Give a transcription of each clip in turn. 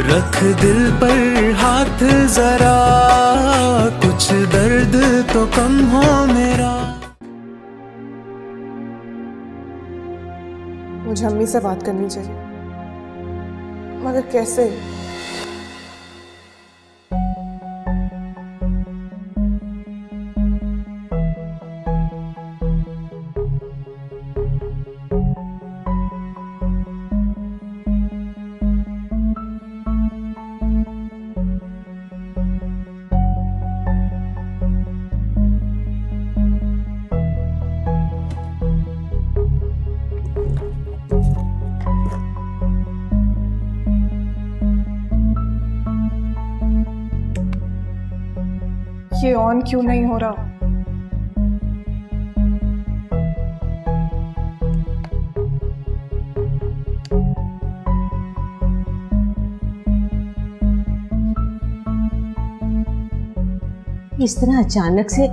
रख दिल पर हाथ जरा, कुछ दर्द तो कम हो मेरा। मुझे अम्मी से बात करनी चाहिए, मगर कैसे? ये ऑन क्यों नहीं हो रहा? इस तरह अचानक से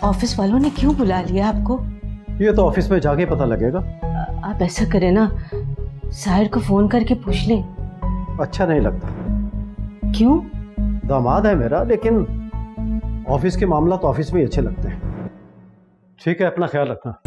ऑफिस वालों ने क्यों बुला लिया आपको? ये तो ऑफिस में जाके पता लगेगा। आप ऐसा करें ना, साहिर को फोन करके पूछ लें। अच्छा नहीं लगता। क्यों? दामाद है मेरा, लेकिन ऑफिस के मामला तो ऑफिस में ही अच्छे लगते हैं। ठीक है, अपना ख्याल रखना।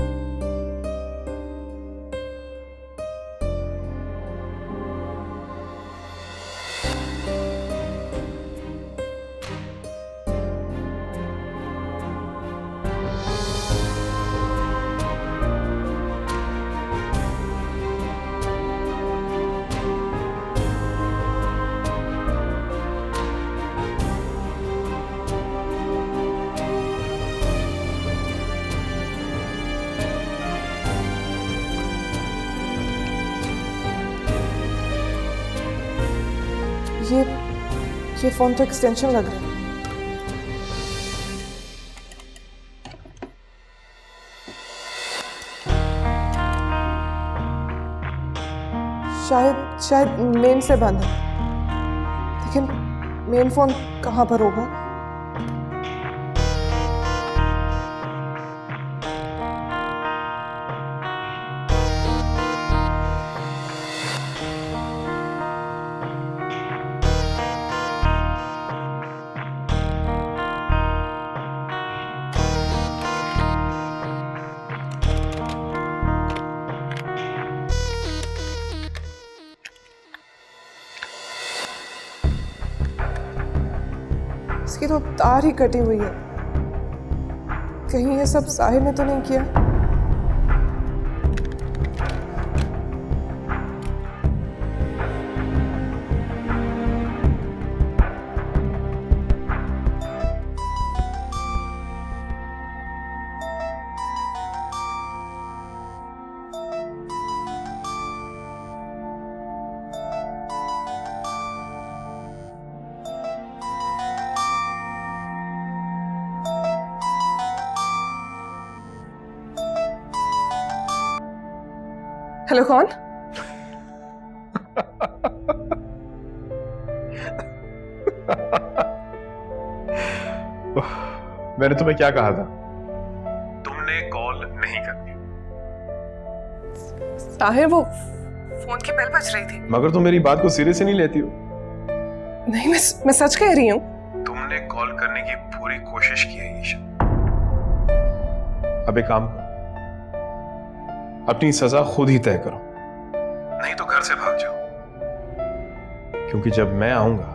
ये फोन तो एक्सटेंशन लग रहा है। शायद मेन से बंद है, लेकिन मेन फोन कहाँ पर होगा? इसकी तो तार ही कटी हुई है। कहीं ये सब साहिर ने तो नहीं किया? हेलो, कौन? मैंने तुम्हें क्या कहा था? तुमने कॉल नहीं करनी। साहिर, वो फोन की बेल बज रही थी। मगर तुम मेरी बात को सिरे से नहीं लेती हो। नहीं, मैं सच कह रही हूँ। तुमने कॉल करने की पूरी कोशिश की है ईशा। अब एक काम करो, अपनी सजा खुद ही तय करो, नहीं तो घर से भाग जाओ। क्योंकि जब मैं आऊंगा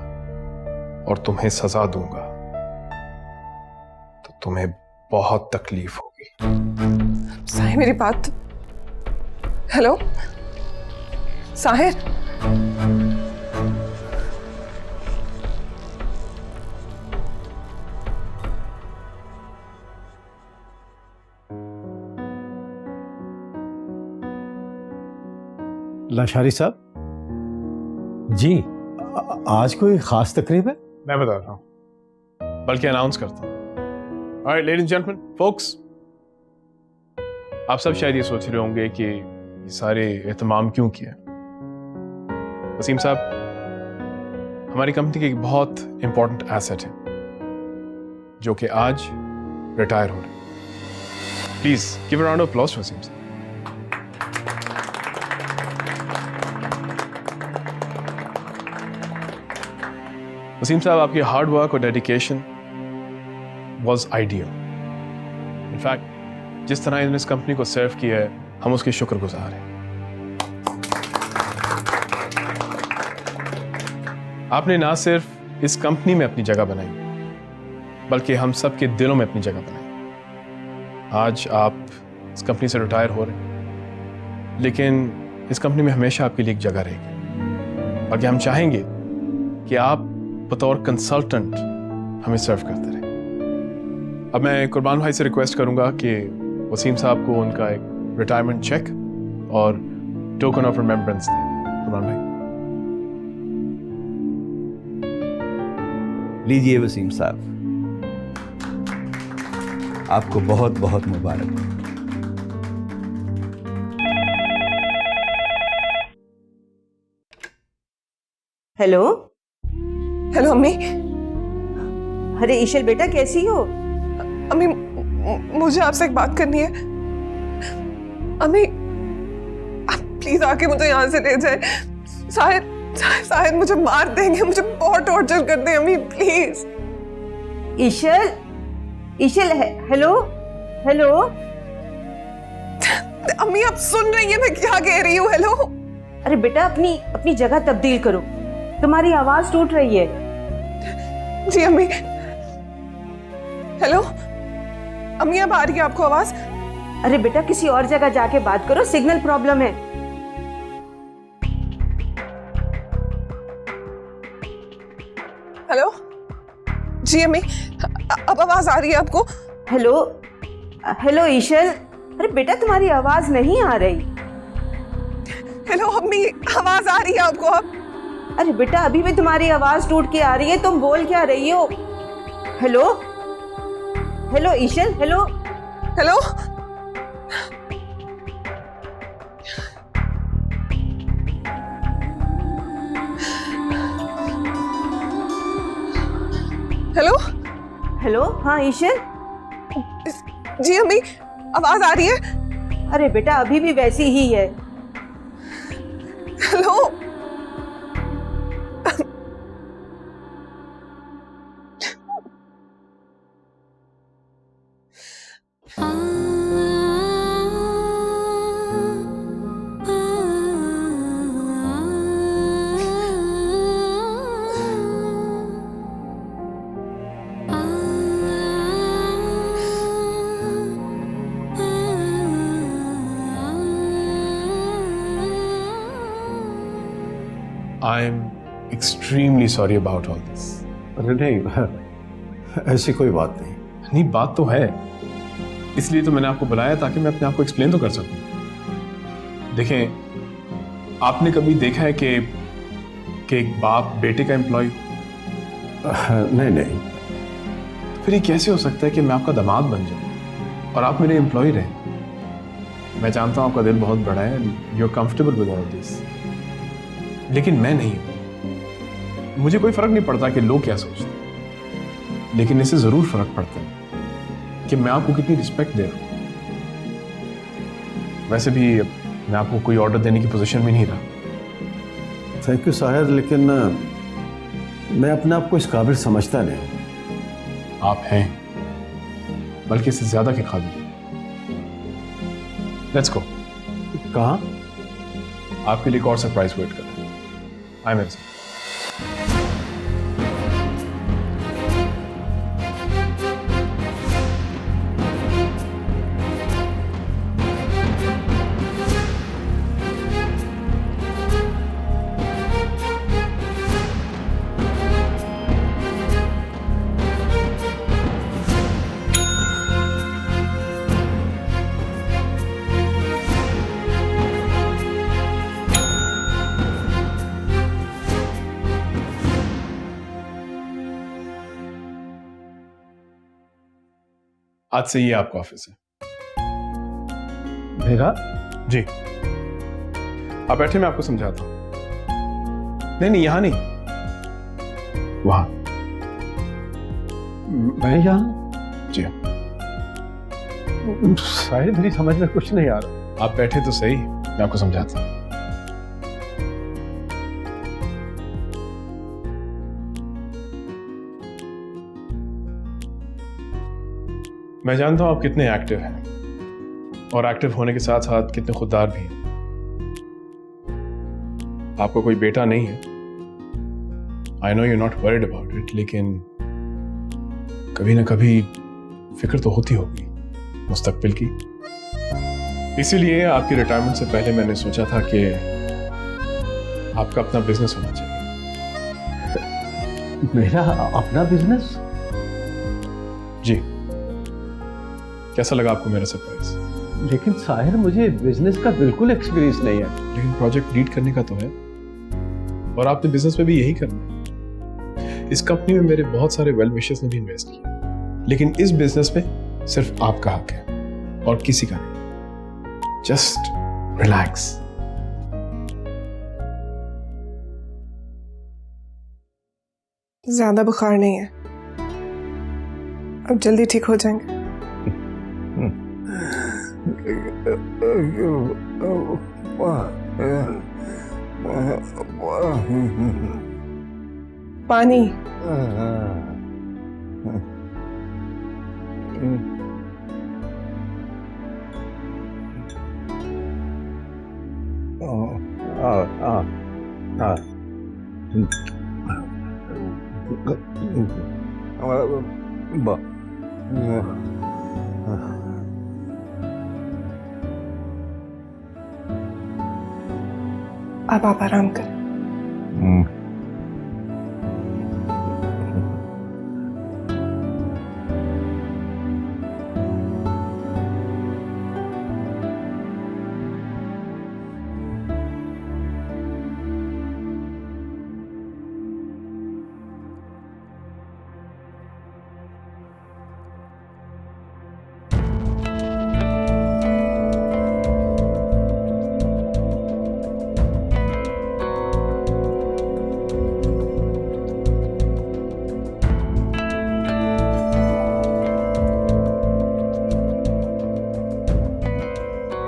और तुम्हें सजा दूंगा तो तुम्हें बहुत तकलीफ होगी। साहिर, मेरी बात। हेलो साहिर, लाशारी साहब जी, आज कोई खास तकरीब है? मैं बताता हूं, बल्कि अनाउंस करता हूं। Alright ladies and gentleman, folks, आप सब शायद ये सोच रहे होंगे कि ये सारे एहतमाम क्यों किया। वसीम साहब, हमारी कंपनी की एक बहुत इंपॉर्टेंट एसेट है जो कि आज रिटायर हो रहे हैं। Please give a round of applause Wasim साहब। वसीम साहब, आपकी हार्ड वर्क और डेडिकेशन वॉज आइडियल। इनफैक्ट जिस तरह इन्होंने इस कंपनी को सर्व किया है, हम उसके शुक्रगुजार हैं। आपने ना सिर्फ इस कंपनी में अपनी जगह बनाई, बल्कि हम सब के दिलों में अपनी जगह बनाई। आज आप इस कंपनी से रिटायर हो रहे हैं, लेकिन इस कंपनी में हमेशा आपके लिए एक जगह रहेगी, और हम चाहेंगे कि आप बतौर कंसल्टेंट हमें सर्व करते रहें। अब मैं कुर्बान भाई से रिक्वेस्ट करूंगा कि वसीम साहब को उनका एक रिटायरमेंट चेक और टोकन ऑफ रिमेम्बरेंस दें। कुर्बान भाई, लीजिए वसीम साहब, आपको बहुत बहुत मुबारक। हेलो। हेलो अम्मी। अरे ईशल बेटा, कैसी हो? अम्मी मुझे आपसे एक बात करनी है। अम्मी आप प्लीज आके मुझे यहाँ से ले जाए। शायद मुझे मार देंगे, मुझे बहुत टॉर्चर करते हैं अम्मी, प्लीज। ईशल hello hello. अम्मी आप सुन रही है मैं क्या कह रही हूँ? हेलो। अरे बेटा, अपनी जगह तब्दील करो, तुम्हारी आवाज टूट रही है। जी अम्मी। हेलो अम्मी, अब आ रही है आपको आवाज? अरे बेटा, किसी और जगह जाके बात करो, सिग्नल प्रॉब्लम है। हेलो। जी अम्मी, अब आवाज आ रही है आपको? Hello hello Ishal. अरे बेटा, तुम्हारी आवाज नहीं आ रही। हेलो अम्मी, आवाज आ रही है आपको अब? अरे बेटा, अभी भी तुम्हारी आवाज टूट के आ रही है, तुम बोल क्या रही हो? Hello hello Ishal, hello hello. Hello hello. हाँ ईशल। जी अम्मी, आवाज आ रही है? अरे बेटा, अभी भी वैसी ही है। Hello. I am extremely sorry about all this. अरे नहीं, ऐसी कोई बात नहीं। नहीं, बात तो है, इसलिए तो मैंने आपको बुलाया ताकि मैं अपने आप को एक्सप्लेन तो कर सकूं। देखें, आपने कभी देखा है कि एक बाप बेटे का एम्प्लॉय? नहीं नहीं। तो फिर ये कैसे हो सकता है कि मैं आपका दामाद बन जाऊं और आप मेरे एम्प्लॉय रहें? मैं जानता हूं आपका दिल बहुत बड़ा है, you are comfortable with all this, लेकिन मैं नहीं हूं। मुझे कोई फर्क नहीं पड़ता कि लोग क्या सोचते हैं, लेकिन इससे जरूर फर्क पड़ता है कि मैं आपको कितनी रिस्पेक्ट दे रहा हूं। वैसे भी मैं आपको कोई ऑर्डर देने की पोजीशन में नहीं रहा। थैंक यू साहिर, लेकिन मैं अपने आप को इस काबिल समझता नहीं। आप हैं, बल्कि इससे ज्यादा के काबिल। Let's go. कहाँ? आपके लिए एक और सरप्राइज वेट कर रहा है। आई मेरे साथ। आज से ये आपका ऑफिस है। मेरा? जी, आप बैठे, मैं आपको समझाता हूं। नहीं, यहां नहीं, वहां। मैं यहाँ? जी शायद मेरी समझ में कुछ नहीं आ रहा। आप बैठे तो सही, मैं आपको समझाता हूं। मैं जानता हूं आप कितने एक्टिव हैं और एक्टिव होने के साथ साथ कितने खुददार भी हैं। आपको कोई बेटा नहीं है, I know you not worried about it, लेकिन कभी ना कभी फिक्र तो होती होगी मुस्तकबिल की। इसीलिए आपकी रिटायरमेंट से पहले मैंने सोचा था कि आपका अपना बिजनेस होना चाहिए। मेरा अपना बिजनेस? जी, कैसा लगा आपको मेरा सरप्राइज? लेकिन साहिर, मुझे बिजनेस का बिल्कुल एक्सपीरियंस नहीं है। लेकिन प्रोजेक्ट लीड करने का तो है, और आपने बिजनेस में भी यही करना है। इस कंपनी में मेरे बहुत सारे वेल विशर्स ने भी इन्वेस्ट किया, लेकिन इस बिजनेस में सिर्फ आपका हक है और किसी का नहीं। Just relax. ज्यादा बुखार नहीं है, अब जल्दी ठीक हो जाएंगे। पानी। अब आप आराम करें।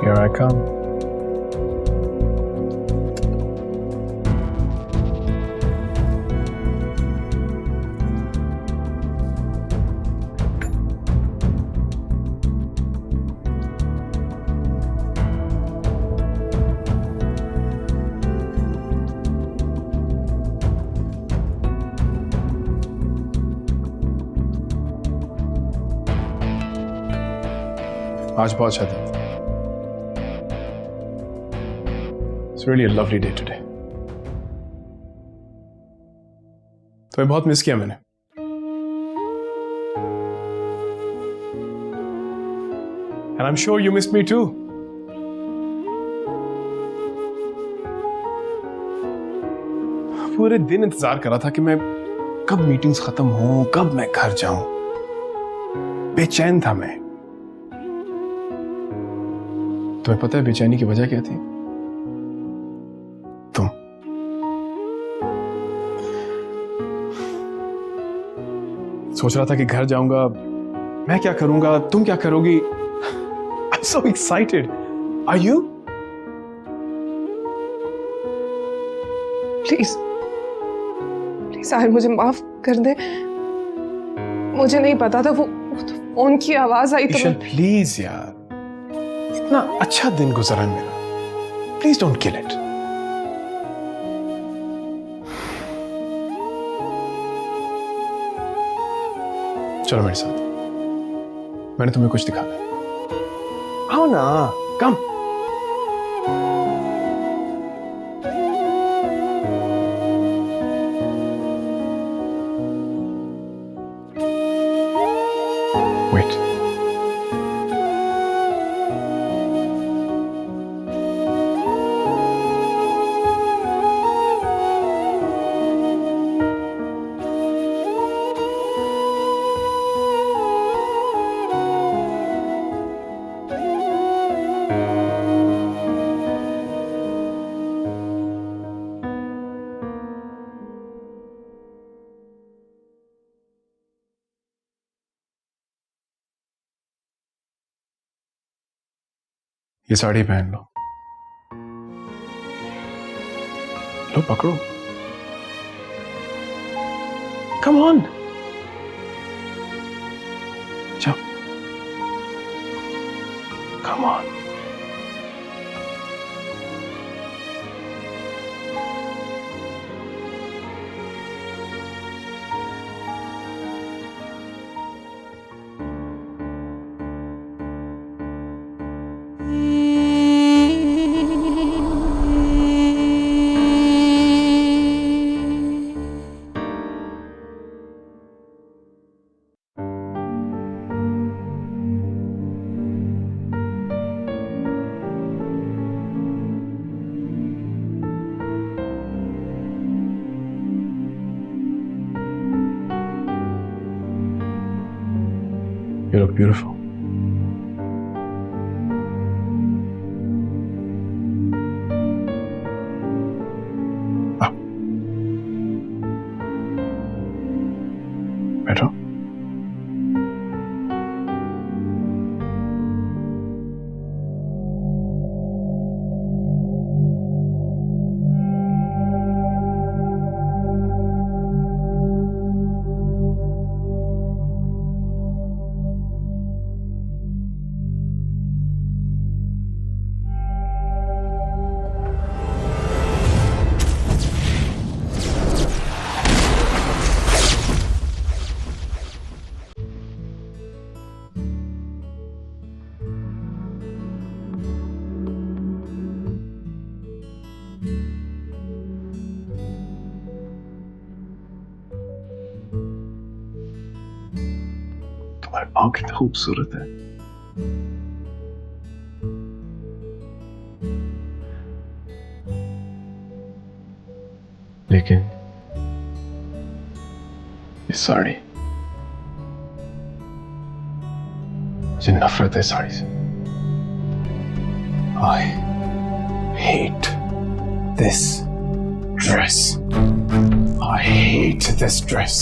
Here I come. आज बहुत शादी। It's really a lovely day today. तुम्हें बहुत मिस किया मैंने। And I'm sure you missed me too. पूरे दिन इंतजार कर रहा था कि मैं कब मीटिंग्स खत्म हों, कब मैं घर जाऊं। बेचैन था मैं। तुम्हें पता है बेचैनी की वजह क्या थी? तुम। सोच रहा था कि घर जाऊंगा, मैं क्या करूंगा, तुम क्या करोगी। I'm so excited. Are you? Please please Sahir, मुझे माफ कर दे। मुझे नहीं पता था वो तो फोन की आवाज आई तो ईशा प्लीज यार, इतना अच्छा दिन गुजरा है मेरा। Please don't kill it. चलो मेरे साथ, मैंने तुम्हें कुछ दिखाना है। आओ ना, कम। वेट। ये साड़ी पहन लो। लो पकड़ो। Come on. जाओ। Come on. You look beautiful. Up. बैठो. तुम्हारे पाँव कितने खूबसूरत है. लेकिन ये साड़ी, मुझे नफरत है साड़ी से. I hate this dress. I hate this dress.